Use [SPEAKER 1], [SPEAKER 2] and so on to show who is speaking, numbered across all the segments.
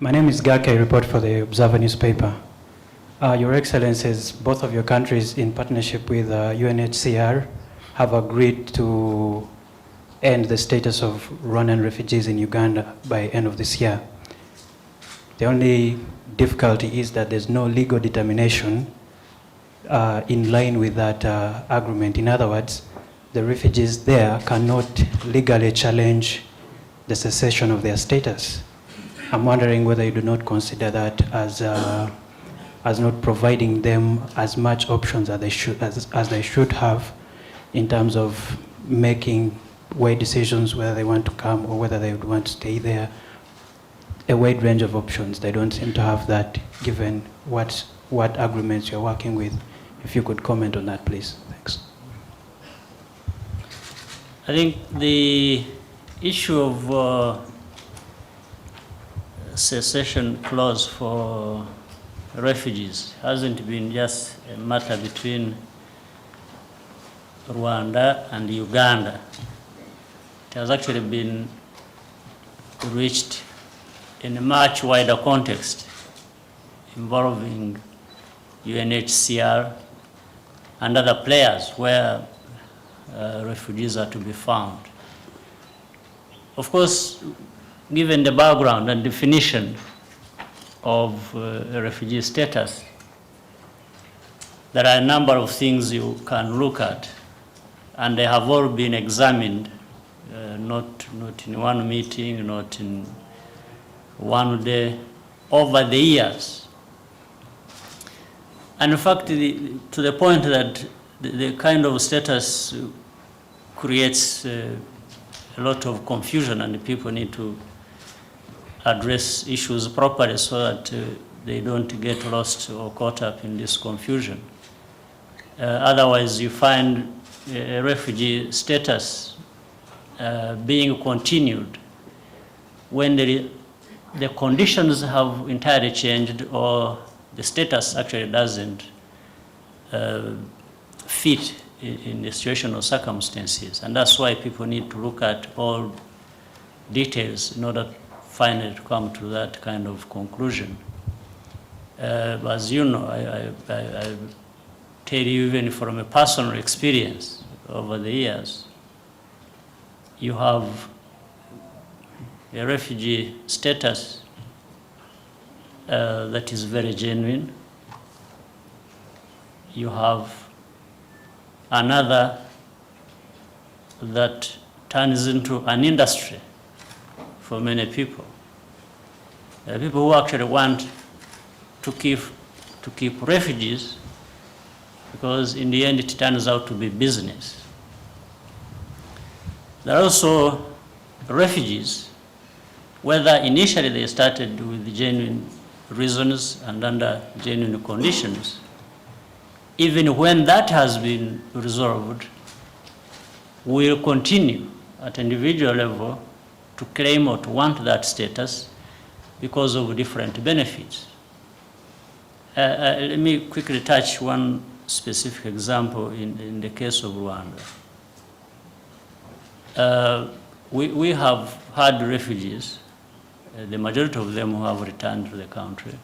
[SPEAKER 1] My name is Gake, I report for the Observer newspaper. Your Excellencies, both of your countries in partnership with UNHCR have agreed to end the status of Rwandan refugees in Uganda by end of this year. The only difficulty is that there's no legal determination in line with that agreement. In other words, the refugees there cannot legally challenge the cessation of their status. I'm wondering whether you do not consider that as not providing them as much options as they should have in terms of making wide decisions whether they want to come or whether they would want to stay there. A wide range of options. They don't seem to have that given what agreements you're working with. If you could comment on that, please. Thanks.
[SPEAKER 2] I think the issue of cessation clause for refugees hasn't been just a matter between Rwanda and Uganda. It has actually been reached in a much wider context involving UNHCR and other players where refugees are to be found. Of course, given the background and definition of a refugee status, there are a number of things you can look at, and they have all been examined, not in one meeting, not in one day, over the years. And in fact, to the point that the kind of status creates a lot of confusion, and people need to address issues properly so that they don't get lost or caught up in this confusion. Otherwise, you find a refugee status being continued when the conditions have entirely changed or the status actually doesn't fit in the situation or circumstances. And that's why people need to look at all details in order finally to come to that kind of conclusion. As you know, I tell you, even from a personal experience over the years, you have a refugee status that is very genuine. You have another that turns into an industry for many people. People who actually want to keep refugees because in the end it turns out to be business. There are also refugees, whether initially they started with genuine reasons and under genuine conditions, even when that has been resolved, will continue at individual level to claim or to want that status because of different benefits. Let me quickly touch one specific example in the case of Rwanda. We have had refugees, the majority of them who have returned to the country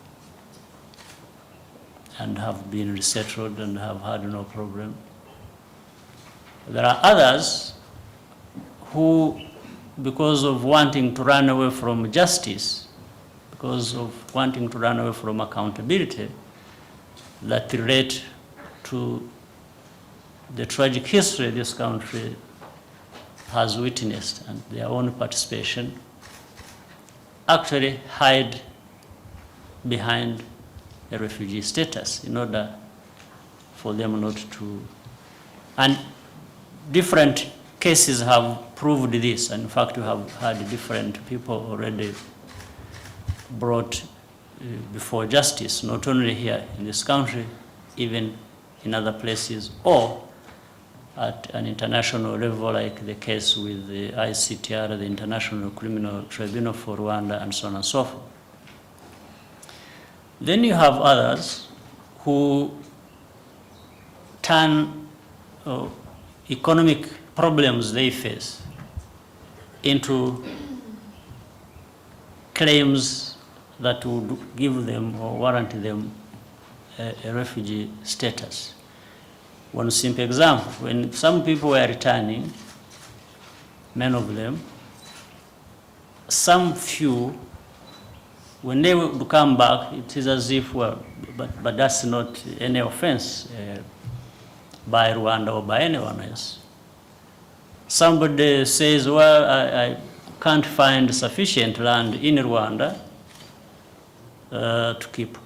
[SPEAKER 2] and have been resettled and have had no problem. There are others who, because of wanting to run away from justice, because of wanting to run away from accountability that relate to the tragic history this country has witnessed and their own participation, actually hide behind a refugee status in order for them not to. And different cases have proved this. And in fact, we have had different people already brought before justice, not only here in this country, even in other places, or at an international level, like the case with the ICTR, the International Criminal Tribunal for Rwanda, and so on and so forth. Then you have others who turn economic problems they face into claims that would give them or warrant them a refugee status. One simple example, when some people were returning, many of them, some few, when they would come back, it is as if, well, but that's not any offense by Rwanda or by anyone else. Somebody says, well, I can't find sufficient land in Rwanda to keep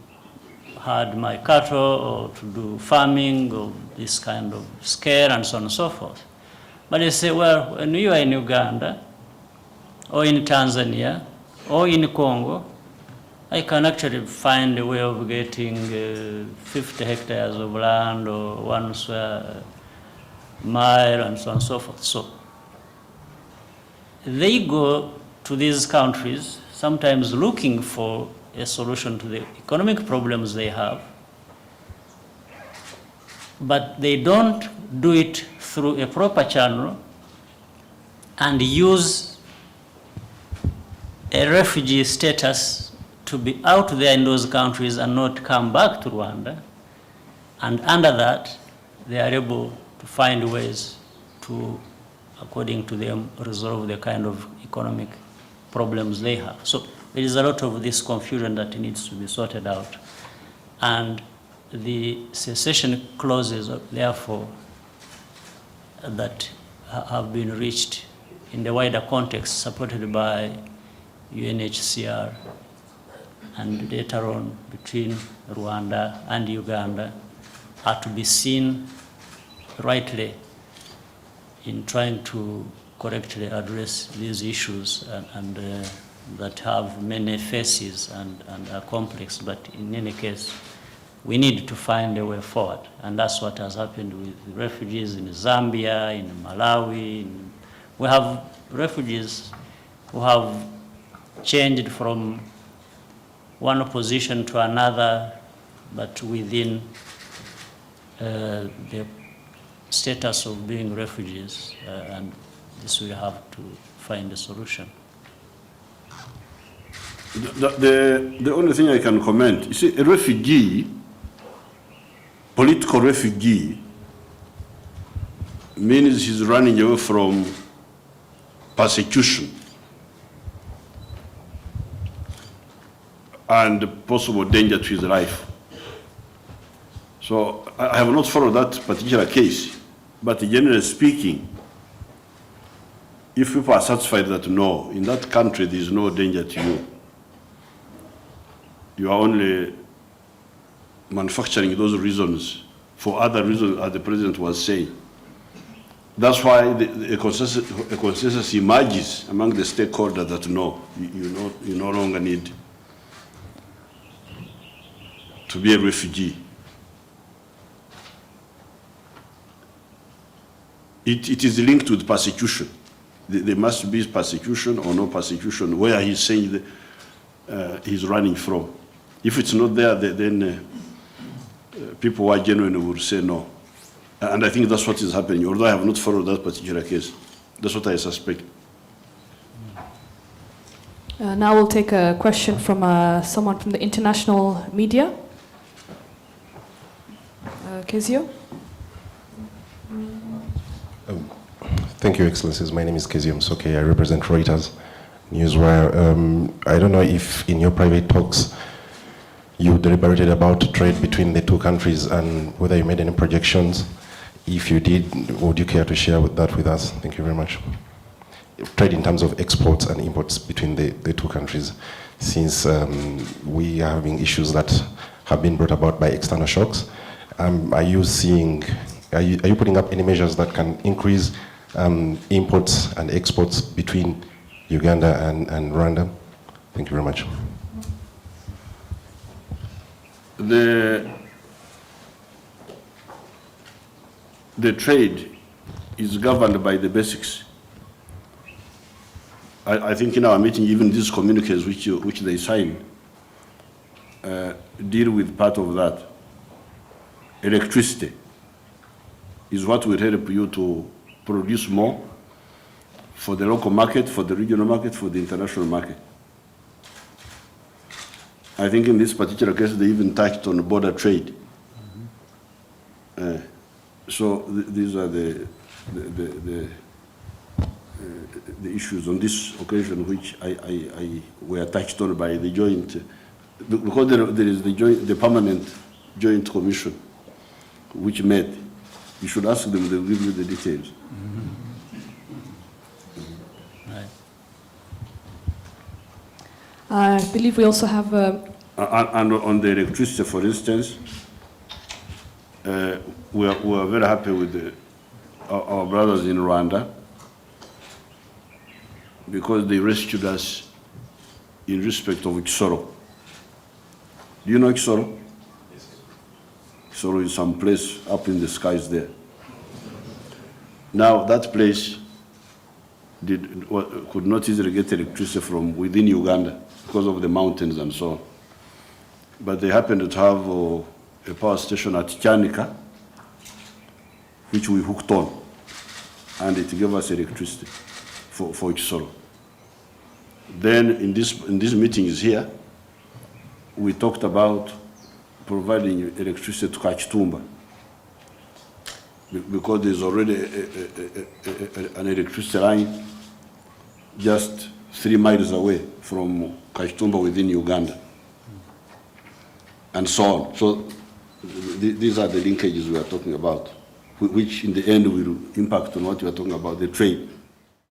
[SPEAKER 2] herd my cattle or to do farming or this kind of scale and so on and so forth. But they say, well, when you are in Uganda or in Tanzania or in Congo, I can actually find a way of getting 50 hectares of land or 1 square mile and so on and so forth. So they go to these countries, sometimes looking for a solution to the economic problems they have, but they don't do it through a proper channel and use a refugee status to be out there in those countries and not come back to Rwanda. And under that, they are able to find ways to, according to them, resolve the kind of economic problems they have. So there is a lot of this confusion that needs to be sorted out. And the cessation clauses, therefore, that have been reached in the wider context supported by UNHCR and later on between Rwanda and Uganda are to be seen rightly in trying to correctly address these issues and that have many faces and are complex, but in any case, we need to find a way forward. And that's what has happened with refugees in Zambia, in Malawi. We have refugees who have changed from one position to another, but within the status of being refugees, and this will have to find a solution.
[SPEAKER 3] The only thing I can comment, you see, a refugee, political refugee, means he's running away from persecution and possible danger to his life. So I have not followed that particular case, but generally speaking, if people are satisfied that no, in that country there is no danger to you, you are only manufacturing those reasons for other reasons, as the president was saying. That's why a consensus emerges among the stakeholders that no, you no longer need to be a refugee. It is linked with persecution. There must be persecution or no persecution where he's saying he's running from. If it's not there, then people who are genuine will say no. And I think that's what is happening, although I have not followed that particular case. That's what I suspect.
[SPEAKER 4] Now we'll take a question from someone from the international media. Kezio?
[SPEAKER 5] Thank you, Excellencies. My name is Kezio Msoke. I represent Reuters Newswire. I don't know if in your private talks you deliberated about trade between the two countries and whether you made any projections. If you did, would you care to share that with us? Thank you very much. Trade in terms of exports and imports between the two countries, since we are having issues that have been brought about by external shocks. Are you putting up any measures that can increase imports and exports between Uganda and Rwanda? Thank you very much.
[SPEAKER 3] The trade is governed by the basics. I think in our meeting, even these communiques which they sign deal with part of that. Electricity is what will help you to produce more for the local market, for the regional market, for the international market. I think in this particular case, they even touched on border trade. These are the issues on this occasion which I were touched on by the joint, because there is the permanent joint commission which met. You should ask them, they'll give you the details.
[SPEAKER 2] Right.
[SPEAKER 4] I believe we also have
[SPEAKER 3] And on the electricity, for instance, we are very happy with our brothers in Rwanda, because they rescued us in respect of Kisoro. Do you know Kisoro? Yes. Kisoro is some place up in the skies there. Now, that place could not easily get electricity from within Uganda because of the mountains and so on. But they happened to have a power station at Chanika, which we hooked on, and it gave us electricity for Kisoro. Then in these meetings here, we talked about providing electricity to Kachitumba, because there's already an electricity line just 3 miles away from Kachitumba within Uganda, and so on. So these are the linkages we are talking about, which in the end will impact on what we are talking about, the trade.